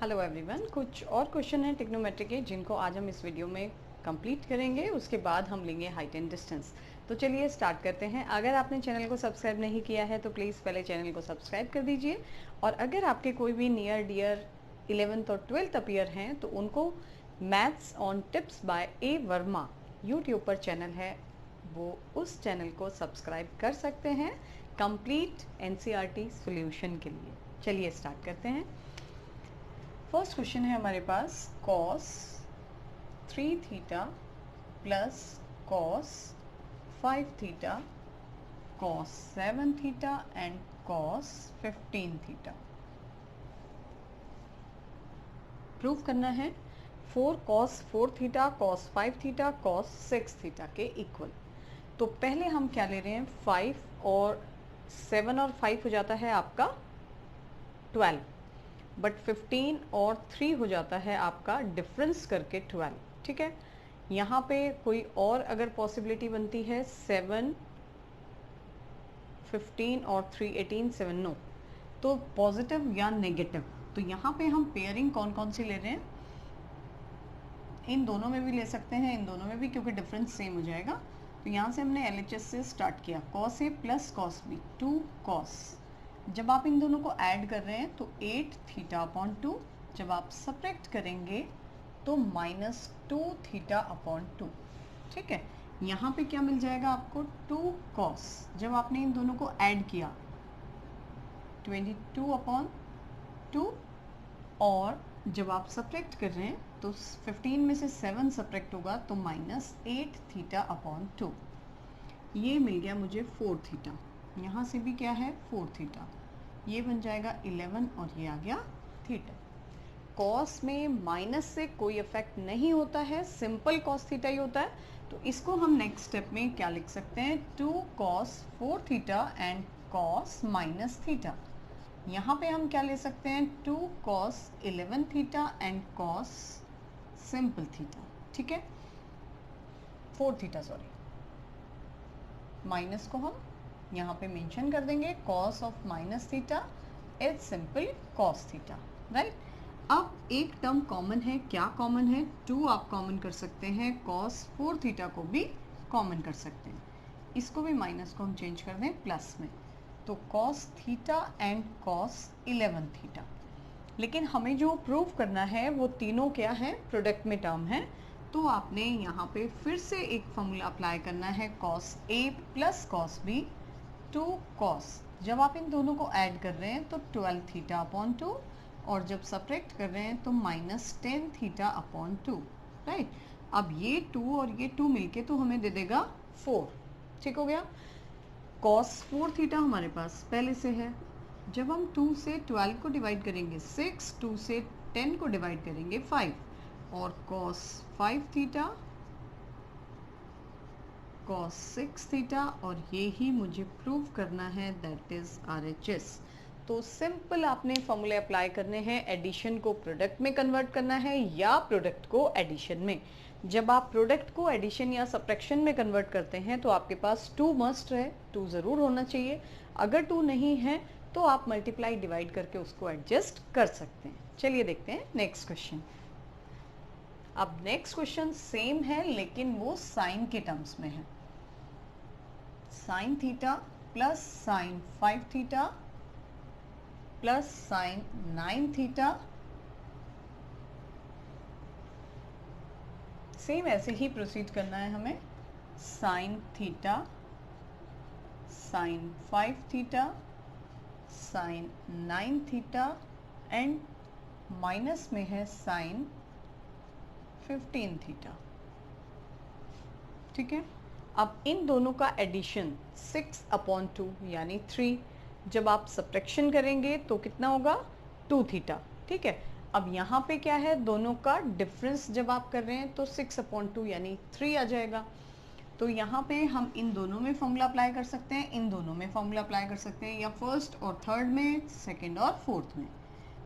Hello everyone, कुछ और question हैं ट्रिग्नोमेट्री के जिनको आज हम इस वीडियो में कंप्लीट करेंगे। उसके बाद हम लेंगे हाइट एंड डिस्टेंस। तो चलिए स्टार्ट करते हैं। अगर आपने चैनल को सब्सक्राइब नहीं किया है तो प्लीज़ पहले चैनल को सब्सक्राइब कर दीजिए। और अगर आपके कोई भी नियर डियर 11th और 12th अपियर हैं तो उनको maths on tips by A Verma YouTube पर चैनल है, वो उस चैनल को सब्सक्राइब कर सकते हैं कंप्लीट एनसीईआरटी सॉल्यूशन के लिए। चलिए स्टार्ट करते हैं। फर्स्ट क्वेश्चन है हमारे पास cos 3 theta plus cos 5 theta cos 7 theta and cos 15 theta. Prove करना है 4 cos 4 theta cos 5 theta cos 6 theta के इक्वल। तो पहले हम क्या ले रहे हैं, 5 और 7 और 5 हो जाता है आपका 12, बट 15 और 3 हो जाता है आपका डिफरेंस करके 12। ठीक है, यहाँ पे कोई और अगर पॉसिबिलिटी बनती है 7 15 और 3 18 7, नो, तो पॉजिटिव या नेगेटिव। तो यहाँ पे हम पेयरिंग कौन कौन सी ले रहे हैं, इन दोनों में भी ले सकते हैं, इन दोनों में भी, क्योंकि डिफरेंस सेम हो जाएगा। तो यहाँ से हमने LHS से स्टार्ट किया, cos A plus cos B 2 cos। जब आप इन दोनों को ऐड कर रहे हैं तो 8 थीटा अपॉन 2, जब आप सब्ट्रैक्ट करेंगे तो -2 थीटा अपॉन 2। ठीक है, यहाँ पे क्या मिल जाएगा आपको 2 cos। जब आपने इन दोनों को ऐड किया 22 अपॉन 2, और जब आप सब्ट्रैक्ट कर रहे हैं तो 15 में से 7 सब्ट्रैक्ट होगा तो -8 थीटा अपॉन 2। ये मिल गया मुझे 4 थीटा। यहाँ से भी क्या है 4 थीटा, ये बन जाएगा 11 और ये आ गया थीटा। कॉस में माइनस से कोई इफेक्ट नहीं होता है, सिंपल कॉस थीटा ही होता है। तो इसको हम नेक्स्ट स्टेप में क्या लिख सकते हैं, 2 cos 4 theta and cos minus theta. यहाँ पे हम क्या ले सकते हैं, 2 cos 11 theta and cos simple theta. ठीक है, 4 थीटा सॉरी, माइनस को हम यहाँ पे मेंशन कर देंगे, cos of minus theta is simple cos theta, right. अब एक टर्म कॉमन है, क्या कॉमन है, 2 आप कॉमन कर सकते हैं, cos 4 थीटा को भी कॉमन कर सकते हैं। इसको भी माइनस को हम चेंज कर दें प्लस में, तो cos theta and cos 11 theta. लेकिन हमें जो प्रूव करना है वो तीनों क्या है, प्रोडक्ट में टर्म है। तो आपने यहाँ पे फिर से एक फॉर्मूला अप्लाई करना है, cos A plus cos B 2 cos। जब आप इन दोनों को ऐड कर रहे हैं तो 12 थीटा अपॉन 2, और जब सब्ट्रैक्ट कर रहे हैं तो -10 थीटा अपॉन 2, राइट। अब ये 2 और ये 2 मिलके तो हमें दे देगा 4। ठीक हो गया, cos 4 थीटा हमारे पास पहले से है। जब हम 2 से 12 को डिवाइड करेंगे 6, 2 से 10 को डिवाइड करेंगे 5, और cos 5 थीटा cos 6 थीटा, और ये ही मुझे प्रूव करना है, दैट इज RHS। तो सिंपल आपने फॉर्मूले अप्लाई करने हैं, एडिशन को प्रोडक्ट में कन्वर्ट करना है या प्रोडक्ट को एडिशन में। जब आप प्रोडक्ट को एडिशन या सब्ट्रैक्शन में कन्वर्ट करते हैं तो आपके पास 2 मस्ट है, 2 ज़रूर होना चाहिए। अगर 2 नहीं है तो आप मल्टीप्लाई डिवाइड करके उसको एडजस्ट कर सकते हैं। चलिए देखते हैं नेक्स्ट क्वेश्चन। अब नेक्स्ट क्वेश्चन सेम है लेकिन वो साइन के टर्म्स में है, sine theta plus sign 5 theta plus sign 9 theta. Same ऐसे ही प्रोसीड करना है हमें, sine theta sine 5 theta sine 9 theta and minus में है साइन 15 थीटा। ठीक है, अब इन दोनों का एडिशन 6 अपॉन 2 यानी 3, जब आप सब्ट्रैक्शन करेंगे तो कितना होगा 2 थीटा। ठीक है, अब यहाँ पे क्या है, दोनों का डिफरेंस जब आप कर रहे हैं तो 6 अपॉन 2 यानी 3 आ जाएगा। तो यहाँ पे हम इन दोनों में फॉर्मूला अप्लाई कर सकते हैं, इन दोनों में फॉर्मूला अप्लाई कर सकते हैं, या फर्स्ट और थर्ड में, सेकेंड और फोर्थ में।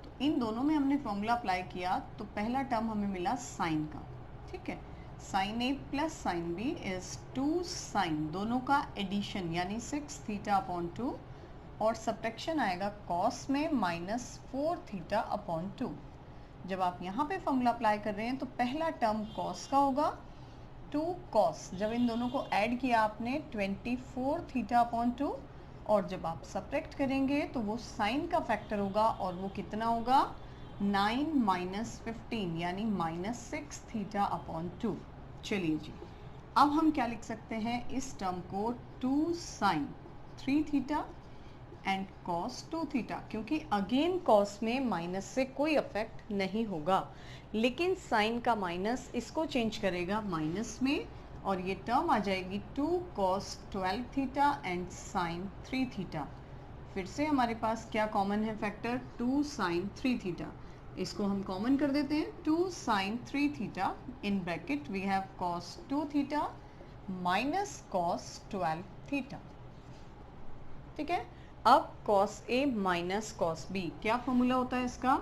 तो इन दोनों में हमने फॉर्मूला अप्लाई किया तो पहला टर्म हमें मिला साइन का। ठीक है, sine A plus sine B is 2 sine, दोनों का एडिशन यानी 6 थीटा अपॉन 2, और सब्ट्रैक्शन आएगा cos में -4 थीटा अपॉन 2। जब आप यहाँ पे फॉर्मूला अप्लाई कर रहे हैं तो पहला टर्म कॉस का होगा, 2 कॉस, जब इन दोनों को ऐड किया आपने 24 थीटा अपॉन 2, और जब आप सब्ट्रैक्ट करेंगे तो वो साइन का फैक्टर होगा और वो कितना होगा 9 माइनस 15 यानी -6 थीटा अपॉन 2। चलिए जी, अब हम क्या लिख सकते हैं इस टर्म को 2 sine 3 theta and cos 2 theta, क्योंकि अगेन कॉस में माइनस से कोई अफेक्ट नहीं होगा, लेकिन साइन का माइनस इसको चेंज करेगा माइनस में, और ये टर्म आ जाएगी 2 cos 12 theta and sine 3 theta. फिर से हमारे पास क्या कॉमन है फैक्टर, 2 साइन 3 थीटा, इसको हम कॉमन कर देते हैं, 2 sine 3 theta in bracket we have cos 2 theta minus cos 12 theta. ठीक है, अब cos A minus cos B, क्या फॉर्मूला होता है इसका?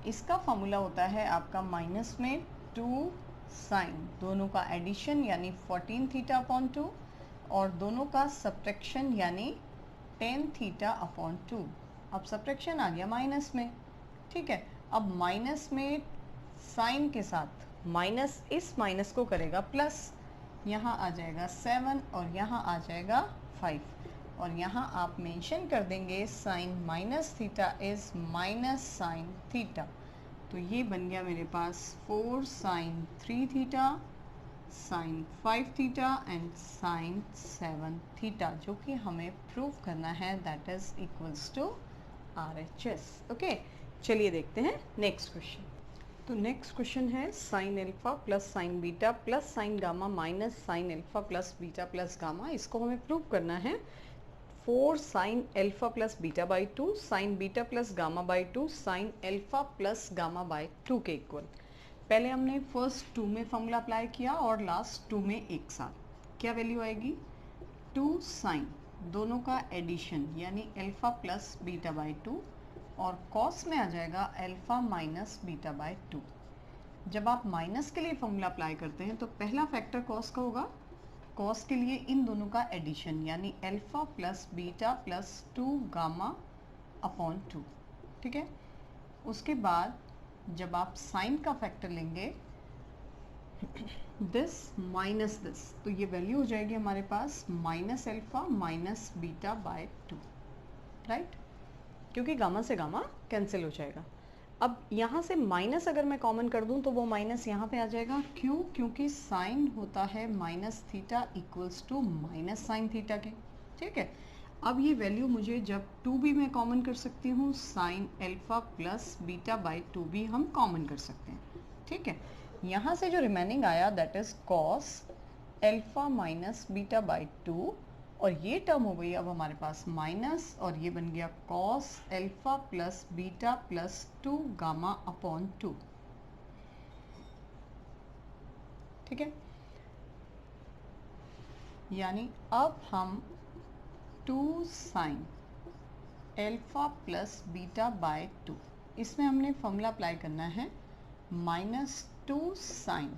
इसका फॉर्मूला होता है आपका माइनस में 2 साइन, दोनों का एडिशन यानी 14 थीटा अपॉन 2 और दोनों का सब्ट्रैक्शन यानी 10 थीटा अपॉन 2। अब सब्ट्रैक्शन आ गया माइनस में, ठीक है। अब माइनस में साइन के साथ माइनस इस माइनस को करेगा प्लस, यहाँ आ जाएगा 7 और यहाँ आ जाएगा 5, और यहाँ आप मेंशन कर देंगे sine minus theta is minus sine theta, तो ये बन गया मेरे पास 4 sine 3 theta sine 5 theta and sine 7 theta, जो कि हमें प्रूव करना है, that is equals to RHS। Okay, चलिए देखते हैं नेक्स्ट क्वेश्चन। तो नेक्स्ट क्वेश्चन है sine alpha plus sine beta plus sine gamma minus sine alpha plus beta plus gamma, इसको हमें प्रूव करना है 4 sign alpha plus beta by 2 sign beta plus gamma by 2 sign alpha plus gamma by 2 के equal. पहले हमने first 2 में formula apply किया और लास्ट 2 में एक साथ, क्या वैल्यू आएगी 2 साइन, दोनों का एडिशन यानी एल्फा प्लस बीटा बाई 2, और कॉस में आ जाएगा एल्फा माइनस बीटा बाई 2। जब आप माइनस के लिए फॉर्मूला अप्लाई करते हैं तो पहला फैक्टर कॉस का होगा, कॉस के लिए इन दोनों का एडिशन यानी alpha plus beta plus 2 gamma upon 2, ठीक है। उसके बाद जब आप साइन का फैक्टर लेंगे दिस माइनस दिस, तो ये वैल्यू हो जाएगी हमारे पास minus alpha minus beta by 2, right, क्योंकि गामा से गामा कैंसिल हो जाएगा। अब यहाँ से माइनस अगर मैं कॉमन कर दूँ तो वो माइनस यहाँ पे आ जाएगा, क्यों? क्योंकि साइन होता है minus theta equals to minus sine theta के, ठीक है। अब ये वैल्यू मुझे जब 2 भी मैं कॉमन कर सकती हूँ, sign alpha plus beta by 2 भी हम कॉमन कर सकते हैं, ठीक है। यहाँ से जो रिमेनिंग आया that is cos alpha minus beta by 2, और ये टर्म हो गई अब हमारे पास माइनस, और ये बन गया cos alpha plus beta plus 2 gamma upon 2, ठीक है। यानी अब हम 2 sign alpha plus beta by 2, इसमें हमने फॉर्मूला अप्लाई करना है -2 साइन।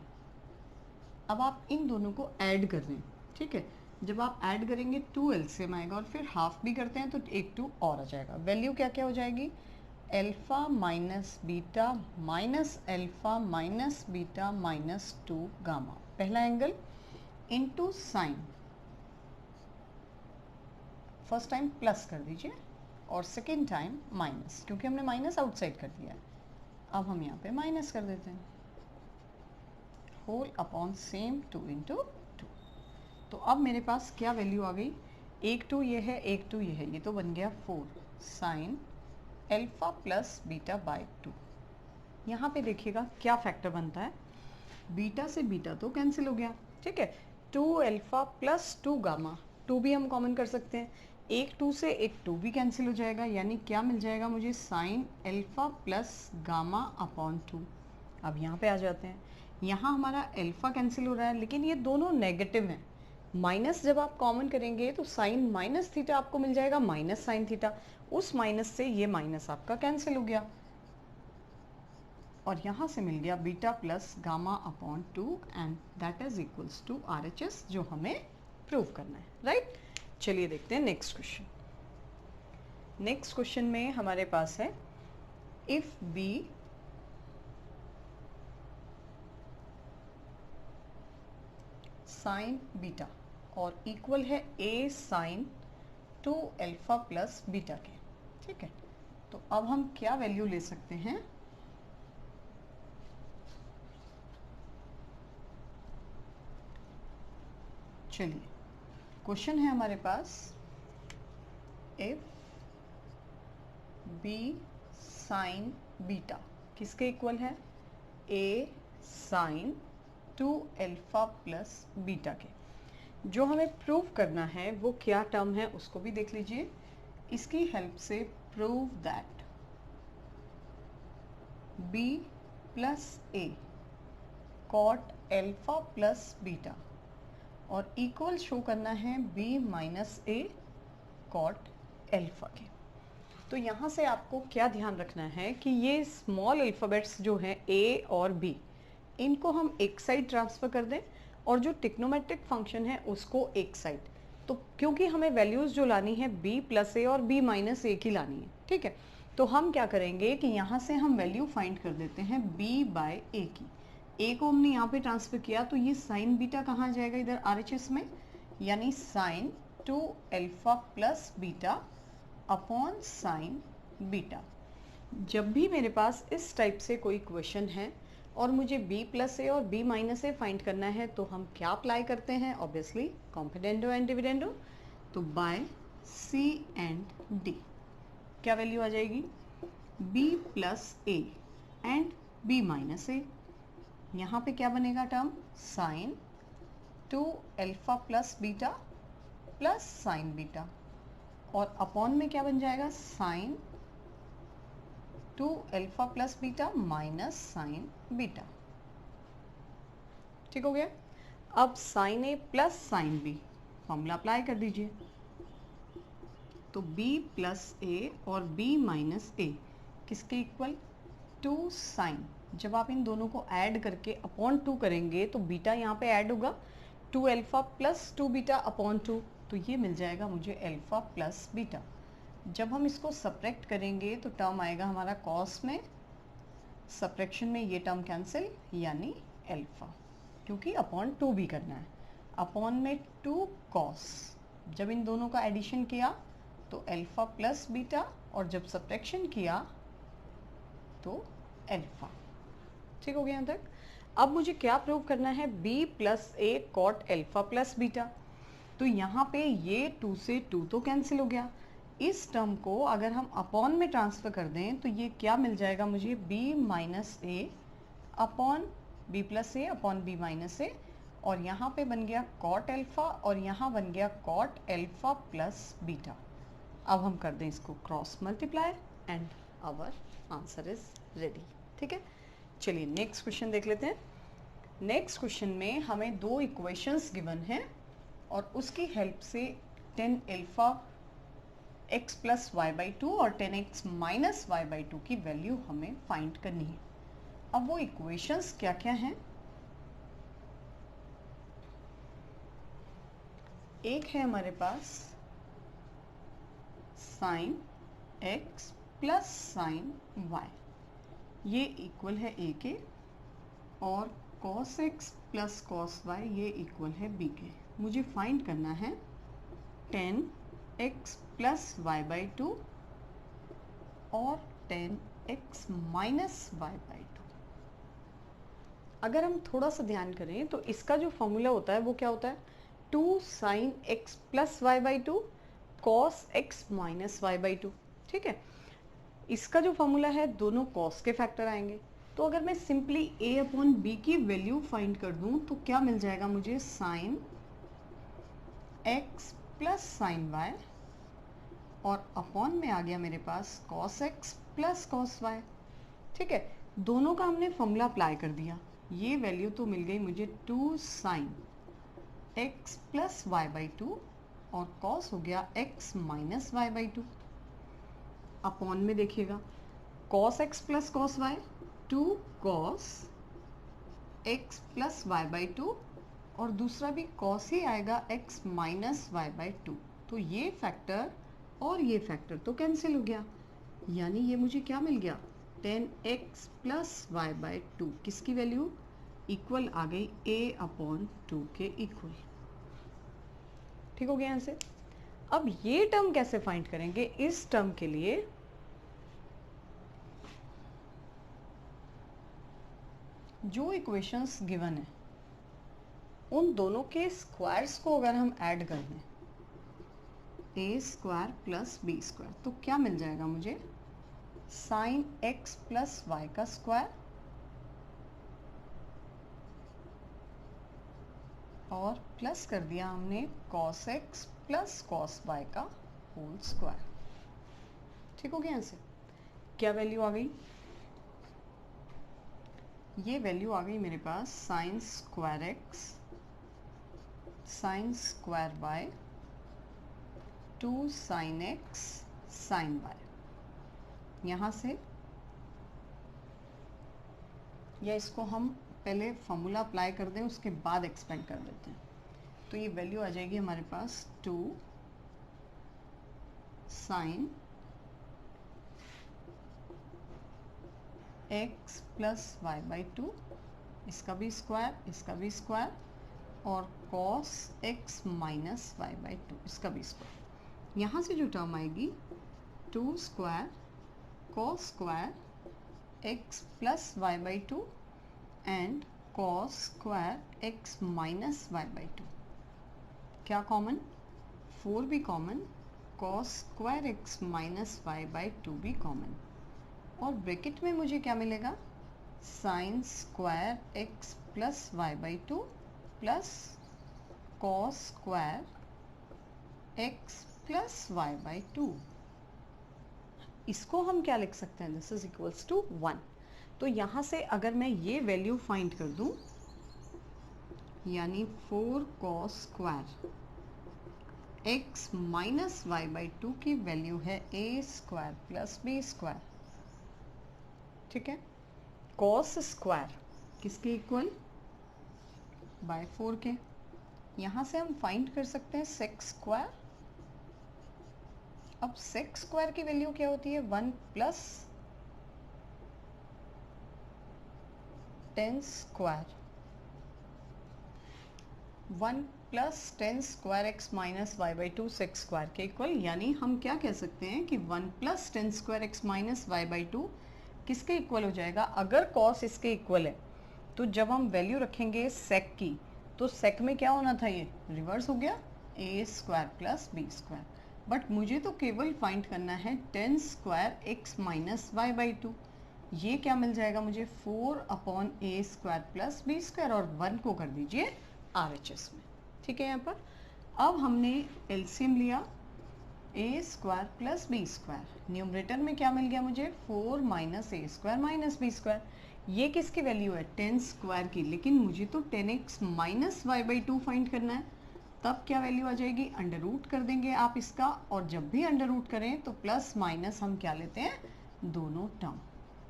अब आप इन दोनों को ऐड कर रहे हैं, ठीक है। जब आप ऐड करेंगे 2 एलसीएम आएगा, और फिर हाफ भी करते हैं तो एक 2 और आ जाएगा। वैल्यू क्या क्या हो जाएगी, alpha minus beta minus alpha minus beta minus 2 gamma, पहला angle into sine, first time plus कर दीजिए और सेकेंड टाइम माइनस, क्योंकि हमने माइनस आउटसाइड कर दिया है। अब हम यहाँ पे माइनस कर देते हैं, होल अपॉन सेम 2 इंटू 2। तो अब मेरे पास क्या वैल्यू आ गई, एक 2 ये है, एक 2 ये है, ये तो बन गया 4 sign alpha plus beta by 2। यहाँ पे देखिएगा क्या फैक्टर बनता है, बीटा से बीटा तो कैंसिल हो गया, ठीक है। 2 एल्फा प्लस 2 गामा, 2 भी हम कॉमन कर सकते हैं, एक 2 से एक 2 भी कैंसिल हो जाएगा, यानी क्या मिल जाएगा मुझे, sign alpha plus gamma upon 2। अब यहाँ पे आ जाते हैं, यहाँ हमारा एल्फा कैंसिल हो रहा है, लेकिन ये दोनों नेगेटिव हैं। माइनस जब आप कॉमन करेंगे तो साइन माइनस थीटा आपको मिल जाएगा माइनस साइन थीटा, उस माइनस से ये माइनस आपका कैंसिल हो गया, और यहाँ से मिल गया beta plus gamma upon 2 and that is equals to RHS, जो हमें प्रूव करना है, राइट। चलिए देखते हैं नेक्स्ट क्वेश्चन। नेक्स्ट क्वेश्चन में हमारे पास है इफ बी साइन बीटा और इक्वल है ए साइन 2 अल्फा प्लस बीटा के। ठीक है, तो अब हम क्या वैल्यू ले सकते हैं? चलिए, क्वेश्चन है हमारे पास, इफ बी साइन बीटा किसके इक्वल है? ए साइन 2 अल्फा प्लस बीटा के। जो हमें प्रूव करना है वो क्या टर्म है उसको भी देख लीजिए। इसकी हेल्प से prove that b plus A cot alpha plus beta और इक्वल शो करना है b minus A cot alpha के। तो यहाँ से आपको क्या ध्यान रखना है कि ये स्मॉल अल्फ़ाबेट्स जो हैं a और b, इनको हम एक साइड ट्रांसफ़र कर दें और जो ट्रिग्नोमेट्रिक फंक्शन है उसको एक साइड। तो क्योंकि हमें वैल्यूज़ जो लानी है b प्लस ए और b माइनस ए की लानी है, ठीक है, तो हम क्या करेंगे कि यहाँ से हम वैल्यू फाइंड कर देते हैं b बाय ए की। a को हमने यहाँ पे ट्रांसफ़र किया तो ये साइन बीटा कहाँ जाएगा? इधर RHS में, यानी sine 2 alpha plus beta upon sine beta. जब भी मेरे पास इस टाइप से कोई क्वेश्चन है और मुझे b प्लस ए और b माइनस ए फाइंड करना है तो हम क्या अप्लाई करते हैं? Obviously componendo and dividendo. तो बाय c एंड d क्या वैल्यू आ जाएगी? b plus A and b minus A. यहाँ पे क्या बनेगा term? Sine 2 alpha plus beta plus sine beta और अपॉन में क्या बन जाएगा? Sine 2 alpha plus beta minus sine beta. ठीक हो गया। अब sine A plus sine B formula apply कर दीजिए। तो b प्लस ए और b माइनस ए किसके इक्वल? 2 साइन। जब आप इन दोनों को ऐड करके अपॉन 2 करेंगे तो बीटा यहाँ पे ऐड होगा, 2 अल्फा प्लस 2 बीटा अपॉन 2, तो ये मिल जाएगा मुझे अल्फा प्लस बीटा। जब हम इसको सब्ट्रैक्ट करेंगे तो टर्म आएगा हमारा कॉस में, सब्ट्रैक्शन में ये टर्म कैंसिल, यानी अल्फा, क्योंकि अपॉन 2 भी करना है। अपॉन में 2 कॉस, जब इन दोनों का एडिशन किया तो अल्फा प्लस बीटा और जब सब्ट्रैक्शन किया तो अल्फा। ठीक हो गया यहाँ तक। अब मुझे क्या प्रूव करना है? b plus A cot alpha plus beta. तो यहाँ पे ये 2 से 2 तो कैंसिल हो गया। इस टर्म को अगर हम अपॉन में ट्रांसफ़र कर दें तो ये क्या मिल जाएगा मुझे? b माइनस ए अपॉन b प्लस ए अपॉन b माइनस ए, और यहाँ पे बन गया कॉट अल्फा और यहाँ बन गया कॉट अल्फा प्लस बीटा। अब हम कर दें इसको cross multiply and our answer is ready. ठीक है, चलिए नेक्स्ट क्वेश्चन देख लेते हैं। नेक्स्ट क्वेश्चन में हमें 2 इक्वेशंस गिवन हैं और उसकी हेल्प से 10 alpha x plus Y by 2 और 10x माइनस वाई बाई 2 की वैल्यू हमें फाइंड करनी है। अब वो इक्वेशंस क्या क्या हैं? एक है हमारे पास sine x plus sine y, ये इक्वल है a के, और cos x plus cos y ये इक्वल है b के। मुझे फाइंड करना है 10x प्लस वाई बाई 2 और 10x माइनस वाई बाई 2। अगर हम थोड़ा सा ध्यान करें तो इसका जो फॉर्मूला होता है वो क्या होता है? 2 sine x plus Y by 2 cos x minus Y by 2। ठीक है, इसका जो फॉर्मूला है दोनों cos के फैक्टर आएंगे। तो अगर मैं सिंपली a अपॉन b की वैल्यू फाइंड कर दूं तो क्या मिल जाएगा मुझे? Sine x plus sine y और अपॉन में आ गया मेरे पास cos x plus cos y। ठीक है, दोनों का हमने फॉर्मूला अप्लाई कर दिया। ये वैल्यू तो मिल गई मुझे 2 sine x plus Y by 2 और cos हो गया x minus Y by 2। Upon में देखिएगा cos x plus cos y, 2 cos x plus Y by 2 और दूसरा भी cos ही आएगा x माइनस वाई बाई 2। तो ये फैक्टर और ये फैक्टर तो कैंसिल हो गया, यानी ये मुझे क्या मिल गया? 10x प्लस वाई बाई 2 किसकी वैल्यू इक्वल आ गई a/2 के इक्वल। ठीक हो गया यहाँ से। अब ये टर्म कैसे फाइंड करेंगे? इस टर्म के लिए जो इक्वेशंस गिवन है उन दोनों के स्क्वायर्स को अगर हम ऐड कर दें A square plus B square तो क्या मिल जाएगा मुझे? साइन एक्स प्लस वाई का स्क्वायर और प्लस कर दिया हमने cos X plus cos Y का होल स्क्वायर। ठीक हो गया यहाँ से। क्या वैल्यू आ गई? ये वैल्यू आ गई मेरे पास sine square X sine square Y 2 sine X sine Y. यहाँ से या इसको हम पहले फॉर्मूला अप्लाई कर दें उसके बाद एक्सपेंड कर देते हैं। तो ये वैल्यू आ जाएगी हमारे पास 2 sine X plus Y by 2 इसका भी स्क्वायर और cos X minus Y by 2 इसका भी स्क्वायर। यहाँ से जो टर्म आएगी 2 square cos square X plus Y by 2 and cos square X minus Y by 2। क्या कॉमन? 4 भी common, cos square X minus Y by 2 भी कॉमन और ब्रैकेट में मुझे क्या मिलेगा? Sine square X plus Y by 2 plus cos square X plus Y by 2। इसको हम क्या लिख सकते हैं? This is equals to 1। तो यहाँ से अगर मैं ये वैल्यू फाइंड कर दूं यानी 4 cos square X minus Y by 2 की वैल्यू है A square plus B square. ठीक है। कॉस स्क्वायर किसके इक्वल? बाय 4 के। यहाँ से हम फाइंड कर सकते हैं सेक स्क्वायर। अब सेक स्क्वायर की वैल्यू क्या होती है? 1 plus 10 square 1 plus 10 square X minus Y by 2 sec square के इक्वल। यानी हम क्या कह सकते हैं कि 1 plus 10 square X minus Y by 2 किसके इक्वल हो जाएगा? अगर कॉस इसके इक्वल है तो जब हम वैल्यू रखेंगे सेक की तो सेक में क्या होना था? ये रिवर्स हो गया A square plus B square. But मुझे तो केवल फाइंड करना है 10 square X minus Y by 2। ये क्या मिल जाएगा मुझे? 4/a square plus B square और 1 को कर दीजिए RHS में। ठीक है। यहाँ पर अब हमने एलसीएम लिया A square plus B square. Numerator में क्या मिल गया मुझे? 4 minus A square minus B square. ये किसकी वैल्यू है? 10 स्क्वायर की। लेकिन मुझे तो 10x minus Y by 2 find करना है। तब क्या वैल्यू आ जाएगी? अंडर रूट कर देंगे आप इसका और जब भी अंडर रूट करें तो प्लस माइनस हम क्या लेते हैं? दोनों टर्म।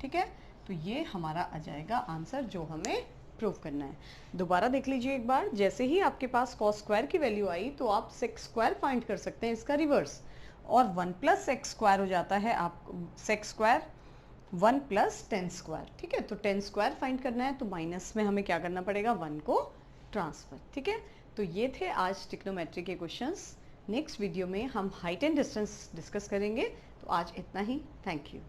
ठीक है। तो ये हमारा आ जाएगा आंसर जो हमें प्रूव करना है। दोबारा देख लीजिए एक बार। जैसे ही आपके पास कॉस स्क्वायर की वैल्यू आई तो आप सेक स्क्वायर फाइंड कर सकते हैं इसका रिवर्स और 1 प्लस सेक स्क्वायर हो जाता है आप सेक स्क्वायर 1 प्लस 10 स्क्वायर। ठीक है। तो 10 स्क्वायर फाइंड करना है तो माइनस में हमें क्या करना पड़ेगा? 1 को ट्रांसफर। ठीक है। तो ये थे आज ट्रिग्नोमेट्री के क्वेश्चंस। नेक्स्ट वीडियो में हम हाइट एंड डिस्टेंस डिस्कस करेंगे। तो आज इतना ही। Thank you.